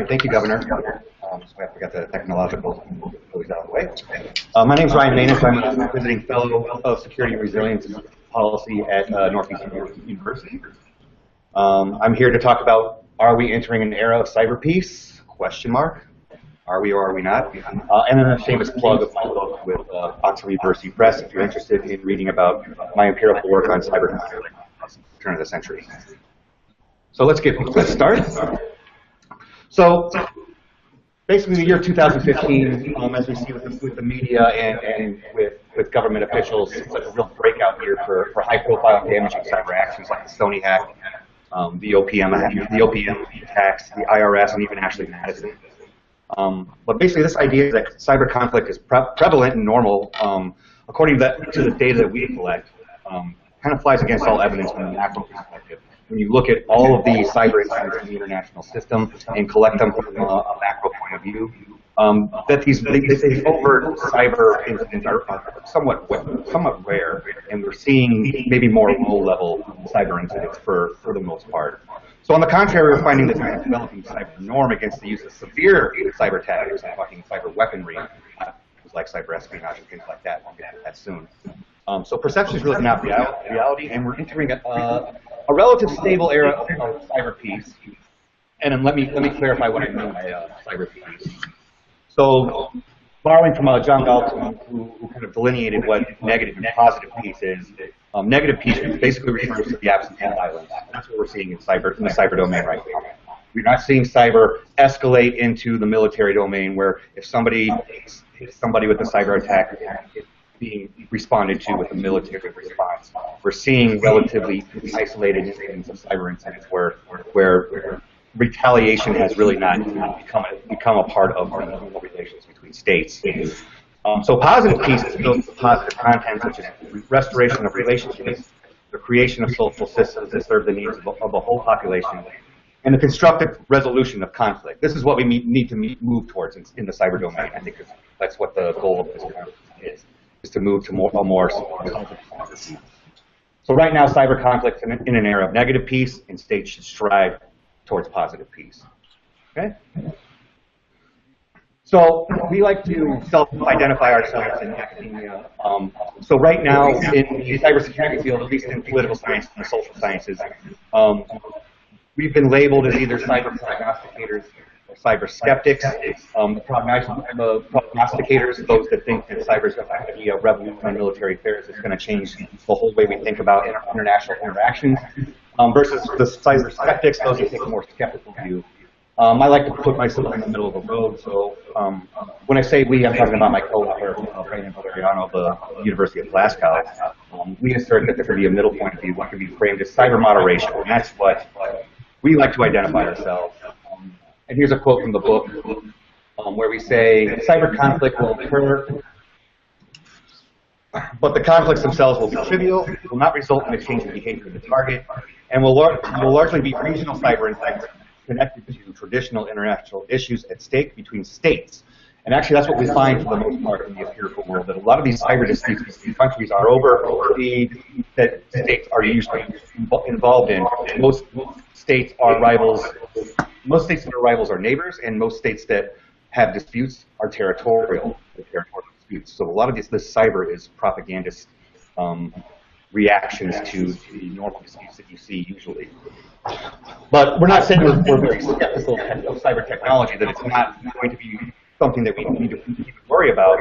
right, thank you, Governor. So we have to get the technological goes out of the way. My name is Ryan Maness. I'm a visiting fellow of Security and Resilience Policy at Northeastern University. I'm here to talk about, are we entering an era of cyber peace? Question mark. Are we or are we not? And then a shameless plug of my book with Oxford University Press if you're interested in reading about my empirical work on cyber conflict at the turn of the century. So let's start. So basically the year 2015, as we see with the media and with government officials, it's like a real breakout year for high-profile damaging cyber actions like the Sony hack, the OPM attacks, the IRS, and even Ashley Madison. But basically this idea that cyber conflict is prevalent and normal, according to the data that we collect, kind of flies against all evidence from the macro perspective. When you look at all of the cyber incidents in the international system and collect them from a macro point of view, that these overt cyber incidents are somewhat rare, and we're seeing maybe more low-level cyber incidents for the most part. So on the contrary, we're finding that there's a developing cyber norm against the use of severe cyber tactics. I'm talking cyber weaponry, like cyber espionage and things like that. We'll get to that soon. So perception is really not reality, and we're entering a relative stable era of cyber peace. And then let me clarify what I mean by cyber peace. So borrowing from John Galton, who kind of delineated what negative and positive peace is, negative peace basically refers to the absence of violence. That's what we're seeing in the cyber domain right now. We're not seeing cyber escalate into the military domain where if somebody with a cyber attack is being responded to with a military response. We're seeing relatively isolated incidents of cyber incidents where retaliation has really not become a part of normal relations between states. So positive peace is built with positive content such as restoration of relationships, the creation of social systems that serve the needs of the whole population, and the constructive resolution of conflict. This is what we need to move towards in the cyber domain. I think that's what the goal of this conference is to move to a more positive. So right now, cyber conflict is in an era of negative peace, and states should strive towards positive peace. Okay? So we like to self-identify ourselves in academia. So right now, in the cybersecurity field, at least in political science and the social sciences, we've been labeled as either cyber prognosticators or cyber skeptics. The prognosticators, those that think that cyber is going to be a revolution in military affairs, is going to change the whole way we think about international interactions, versus the cyber skeptics, those who take a more skeptical view. I like to put myself in the middle of the road, so when I say we, I'm talking about my co-author, Brandon Valeriano of the University of Glasgow. We assert that there could be a middle point of view, what could be framed as cyber moderation, and that's what we like to identify ourselves. And here's a quote from the book where we say, cyber conflict will occur, but the conflicts themselves will be trivial, will not result in a change in behavior of the target, and will largely be regional cyber incidents connected to traditional international issues at stake between states. And actually that's what we find for the most part in the empirical world, that a lot of these cyber disputes between countries are over that states are usually involved in. Most states are rivals. Most states that are rivals are neighbors, and most states that have disputes are territorial disputes. So a lot of this cyber is propagandist reactions to the normal disputes that you see usually. But we're not saying we're very skeptical of cyber technology, that it's not going to be something that we need to worry about.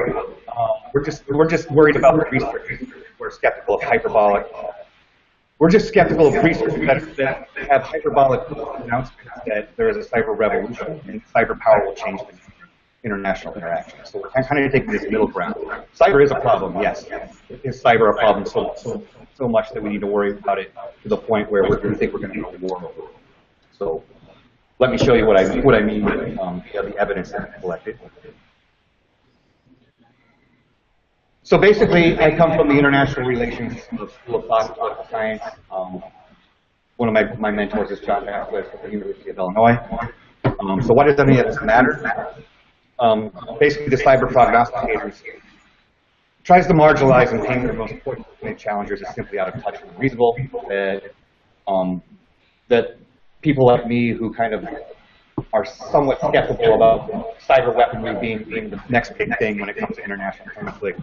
We're just worried about the research. We're skeptical of hyperbolic. We're just skeptical of research that have hyperbolic announcements that there is a cyber revolution and cyber power will change the international interactions. So we're kind of taking this middle ground. Cyber is a problem, yes. Is cyber a problem so much that we need to worry about it to the point where we think we're going to go to war over it? So let me show you what I mean via the evidence that I collected. So basically, I come from the international relations School of Thought and Political Science. One of my mentors is John Maness at the University of Illinois. So why does any of this matter? Basically, the cyber prognosticators tries to marginalize and paint their most important challengers as simply out of touch and unreasonable. That people like me who kind of are somewhat skeptical about cyber weaponry being the next big thing when it comes to international conflict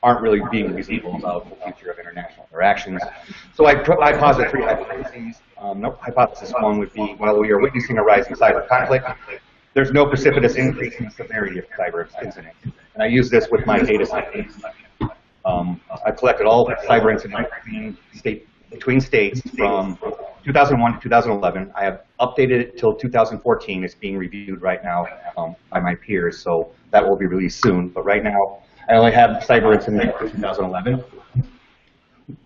aren't really being reasonable about the future of international interactions. So I posit three hypotheses. Hypothesis one would be, while we are witnessing a rise in cyber conflict, there's no precipitous increase in the severity of cyber incidents. And I use this with my data set. I've collected all cyber incidents between states from 2001 to 2011. I have updated it till 2014. It's being reviewed right now by my peers, so that will be released soon. But right now, I only have cyber incidents for 2011.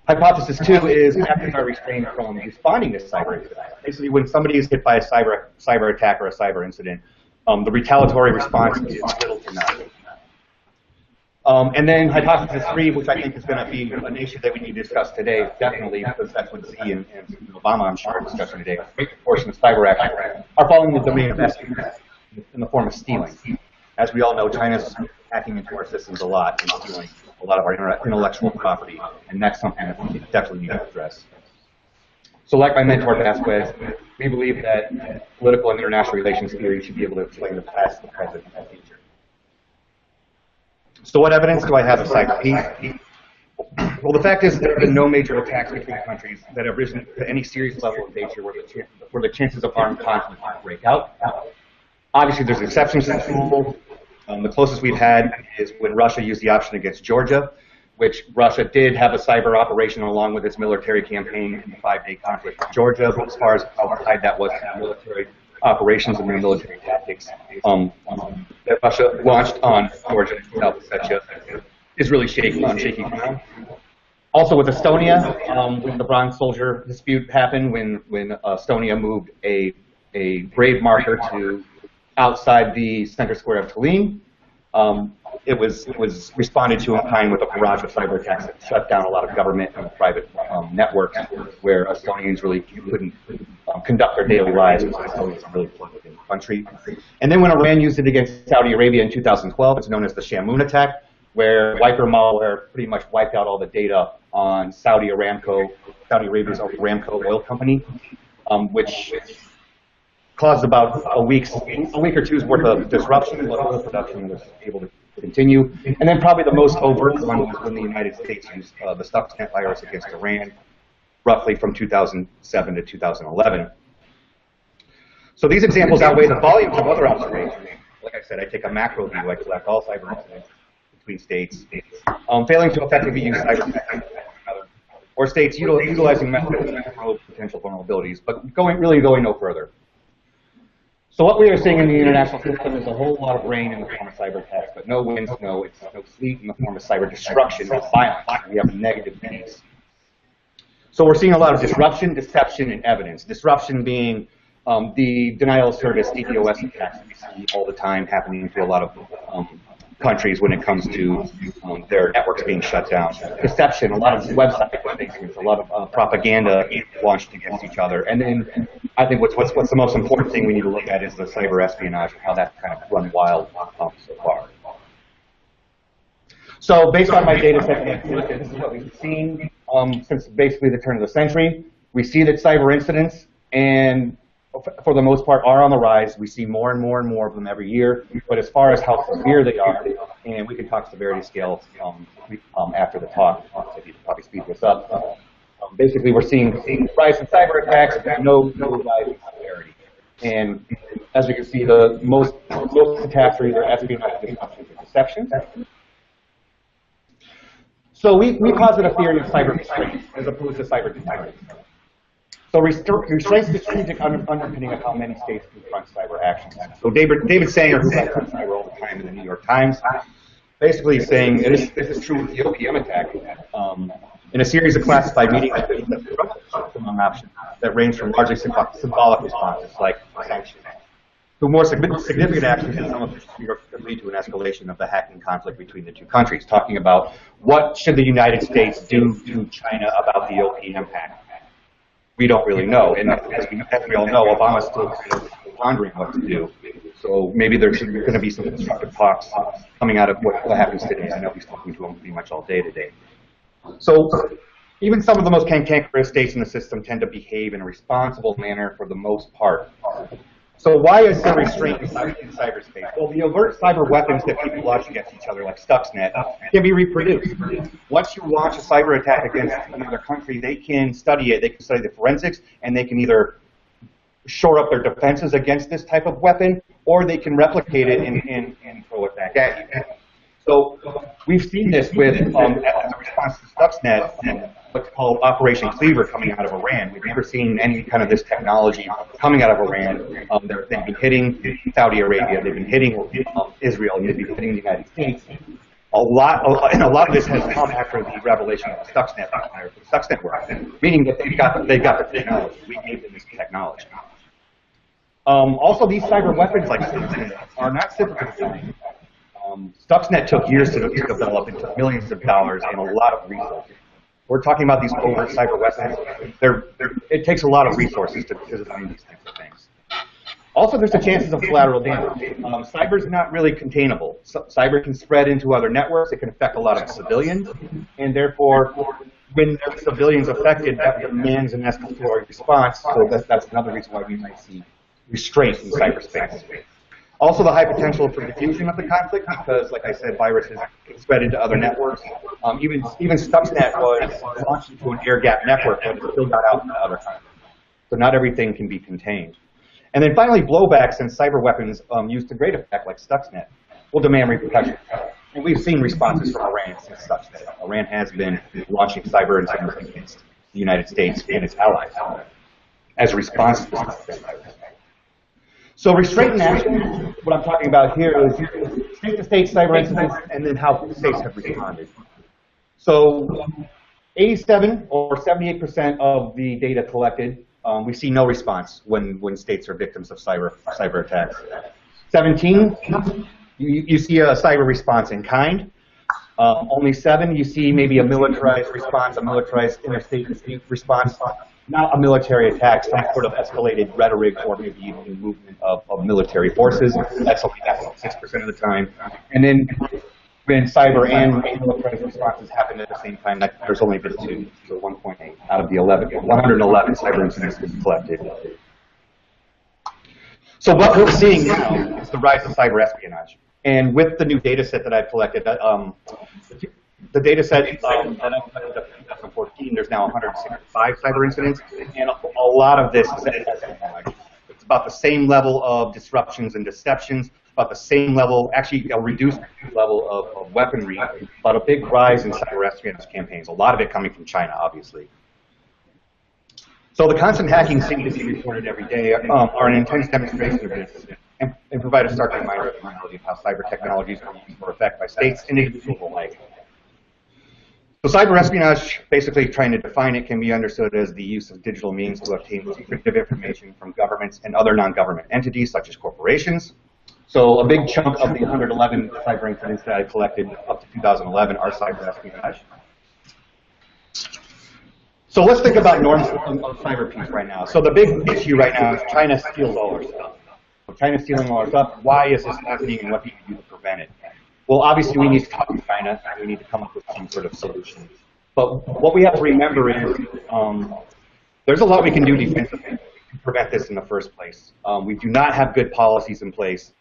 Hypothesis two is actors are restrained from responding to cyber incidents. Basically, when somebody is hit by a cyber attack or a cyber incident, the retaliatory response is little to none. And then hypothesis three, which I think is going to be an issue that we need to discuss today, definitely, because that's what Z and Obama, I'm sure, are discussing today. A great proportion of cyber actions are falling in the domain of espionage in the form of stealing. As we all know, China's hacking into our systems a lot and stealing a lot of our intellectual property, and that's something that we definitely need to address. So like my mentor, Vasquez, we believe that political and international relations theory should be able to explain the past, the present, and the future. So what evidence do I have of cyber peace? Well, the fact is there have been no major attacks between countries that have risen to any serious level of nature where the chances of armed conflict break out. Obviously, there's exceptions to this rule. The closest we've had is when Russia used the option against Georgia, which Russia did have a cyber operation along with its military campaign in the 5-day conflict with Georgia. But as far as how tied that was to military operations and their military tactics that Russia launched on Georgia and South Ossetia is really shaky ground. Also with Estonia, when the Bronze Soldier dispute happened, when Estonia moved a grave marker to outside the center square of Tallinn, it was responded to in kind with a barrage of cyber attacks that shut down a lot of government and private networks where Estonians really couldn't conduct their daily lives because Estonians are really plugged in the country. And then when Iran used it against Saudi Arabia in 2012, it's known as the Shamoon attack, where wiper malware pretty much wiped out all the data on Saudi Arabia's Aramco oil company, which caused about a week or two's worth of disruption, but oil production was able to continue. And then probably the most overt one was when the United States used the Stuxnet virus against Iran, roughly from 2007 to 2011. So these examples outweigh the volumes of other observations. Like I said, I take a macro view. I collect all cyber incidents between states, failing to effectively use cyber or states utilizing methods to probe potential vulnerabilities, but really going no further. So what we are seeing in the international system is a whole lot of rain in the form of cyber attacks, but no wind, no sleet in the form of cyber destruction or violence. We have negative peace. So we're seeing a lot of disruption, deception, and evidence. Disruption being the denial of service, DDoS attacks that we see all the time happening to a lot of countries when it comes to their networks being shut down. Deception, a lot of website things, a lot of propaganda launched against each other. And then I think what's the most important thing we need to look at is the cyber espionage and how that's kind of run wild so far. So based on my data set, this is what we've seen since basically the turn of the century. We see that cyber incidents, and for the most part, are on the rise. We see more and more and more of them every year. But as far as how severe they are, and we can talk severity scales after the talk, if you probably speed this up. Basically, we're seeing rise in cyber attacks, no rise in severity. And as you can see, the most attacks are either espionage, disruptions, or deception. So we posit a theory of cyber restraint as opposed to cyber deterrence. So restraints the strategic underpinning of how many states confront cyber actions. So David Sanger, who writes on cyber all the time in the New York Times, basically is saying this is true with the OPM attack. In a series of classified meetings, among options that range from largely symbolic responses like sanctions to more significant actions, and some of which could lead to an escalation of the hacking conflict between the two countries, talking about what should the United States do to China about the OPM hack. We don't really know, and as we all know, Obama's still pondering what to do. So maybe there's going to be some constructive talks coming out of what happens today. I know he's talking to him pretty much all day today. So even some of the most cantankerous states in the system tend to behave in a responsible manner for the most part. So why is there restraint in cyberspace? Well, the overt cyber weapons that people launch against each other, like Stuxnet, can be reproduced. Once you launch a cyber attack against another country, they can study it, they can study the forensics, and they can either shore up their defenses against this type of weapon, or they can replicate it and throw it back at you. So we've seen this with, as a response to Stuxnet, what's called Operation Cleaver coming out of Iran. We've never seen any kind of this technology coming out of Iran. They've been hitting Saudi Arabia, they've been hitting Israel, and they've been hitting the United States. And a lot of this has come after the revelation of the Stuxnet work, meaning that they've got the technology. We gave them this technology. Also, these cyber weapons like Stuxnet are not simple to design. Stuxnet took years to develop. It took millions of dollars and a lot of resources. We're talking about these overt cyber weapons. It takes a lot of resources to design these types of things. Also, there's the chances of collateral damage. Cyber is not really containable. Cyber can spread into other networks. It can affect a lot of civilians, and therefore, when there are civilians affected, that demands an escalatory response. So that's another reason why we might see restraint in cyberspace. Also, the high potential for diffusion of the conflict, because, like I said, viruses can spread into other networks. Even Stuxnet was launched into an air-gapped network, but it still got out into other countries. So not everything can be contained. And then finally, blowback, since cyber weapons used to great effect, like Stuxnet, will demand repercussions. And we've seen responses from Iran since Stuxnet. Iran has been launching cyber attacks against the United States and its allies as a response to this. So restraint in action, what I'm talking about here is state-to-state cyber incidents and then how states have responded. So 87 or 78% of the data collected, we see no response when states are victims of cyber attacks. 17, you see a cyber response in kind. Only 7, you see maybe a militarized response, a militarized interstate dispute response. Not a military attack, some sort of escalated rhetoric or maybe even movement of military forces. That's only 6% of the time. And then when cyber and military responses happen at the same time, there's only been 2, so 1.8 out of the 111 cyber incidents collected. So what we're seeing now is the rise of cyber espionage. And with the new data set that I've collected, the data set that I collected up in 2014, there's now 165 cyber incidents, and a lot of this is espionage. It's about the same level of disruptions and deceptions, about the same level, actually a reduced level of weaponry, but a big rise in cyber espionage campaigns, a lot of it coming from China, obviously. So the constant hacking seems to be reported every day are an intense demonstration of this and provide a stark reminder of the reality of how cyber technologies are used for effect by states and individuals alike. So cyber espionage, basically trying to define it, can be understood as the use of digital means to obtain secretive information from governments and other non-government entities, such as corporations. So a big chunk of the 111 cyber incidents that I collected up to 2011 are cyber espionage. So let's think about norms of cyber peace right now. So the big issue right now is China steals all our stuff. So China stealing all our stuff, why is this happening and what do you do to prevent it? Well, obviously we need to talk to China and we need to come up with some sort of solution. But what we have to remember is there's a lot we can do defensively to prevent this in the first place. We do not have good policies in place.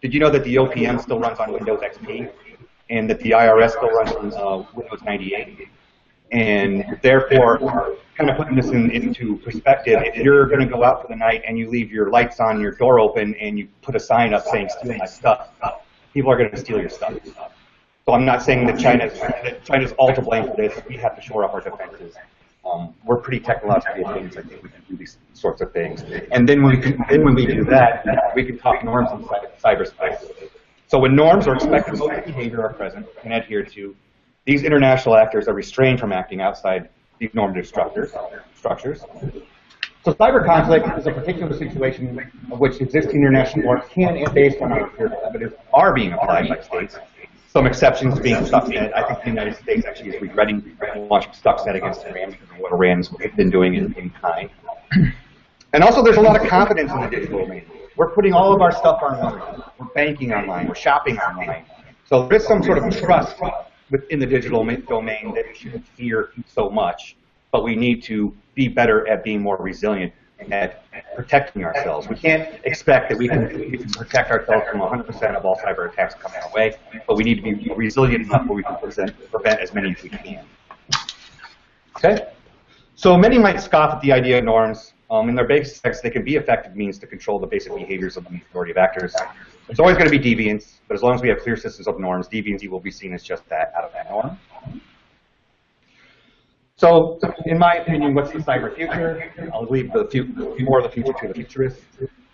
Did you know that the OPM still runs on Windows XP and that the IRS still runs on Windows 98? And therefore, kind of putting this into perspective, if you're going to go out for the night and you leave your lights on, your door open, and you put a sign up saying, "Steal my stuff," people are going to steal your stuff. So I'm not saying that China's all to blame for this. We have to shore up our defenses. We're pretty technologically advanced. I think we can do these sorts of things. And then when we do that, we can talk norms in cyberspace. So when norms or expected modes of behavior are present and adhered to, these international actors are restrained from acting outside these normative structures. So cyber conflict is a particular situation of which existing international norms can, and based on our empirical evidence, are being applied by states. Some exceptions being Stuxnet. I think the United States actually is regretting launching Stuxnet against Iran because of what Iran's been doing in kind. And also there's a lot of confidence in the digital domain. We're putting all of our stuff online. We're banking online. We're shopping online. So there's some sort of trust within the digital domain that we shouldn't fear so much, but we need to be better at being more resilient. at protecting ourselves. We can't expect that we can protect ourselves from 100% of all cyber attacks coming our way, but we need to be resilient enough where we can prevent as many as we can. Okay? So many might scoff at the idea of norms. In their basic sense, they can be effective means to control the basic behaviors of the majority of actors. There's always going to be deviance, but as long as we have clear systems of norms, deviancy will be seen as just that, out of that norm. So, in my opinion, what's the cyber future? I'll leave more of the future to the futurists.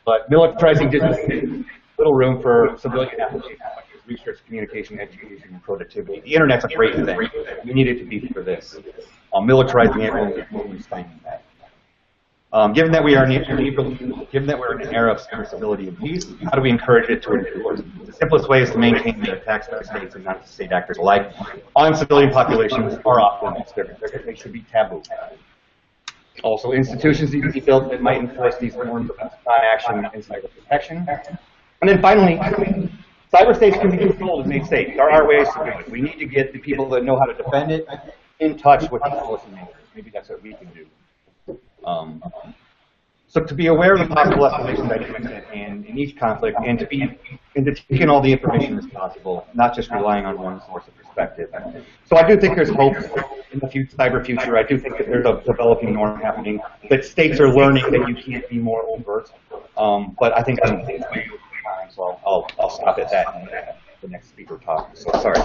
But militarizing digital leaves little room for civilian applications such as research, communication, education, and productivity. The internet's a great thing. We need it to be for this. Militarizing it will be stunning that. Given that we're in an era of stability and peace, how do we encourage it to endure? The simplest way is to maintain the attacks by states and not state actors alike on civilian populations are often they should be taboo. Also, institutions need to be built that might enforce these norms of non-action and cyber protection. And then finally, cyber states can be controlled and made safe. There are ways to do it. We need to get the people that know how to defend it in touch with the policymakers. Maybe that's what we can do. So to be aware of the possible escalation dynamics in each conflict, and to take in all the information as possible, not just relying on one source of perspective. So I do think there's hope in the cyber future. I do think that there's a developing norm happening, that states are learning that you can't be more overt. But I think I'm way over time, so I'll stop at that and let the next speaker talk. So sorry.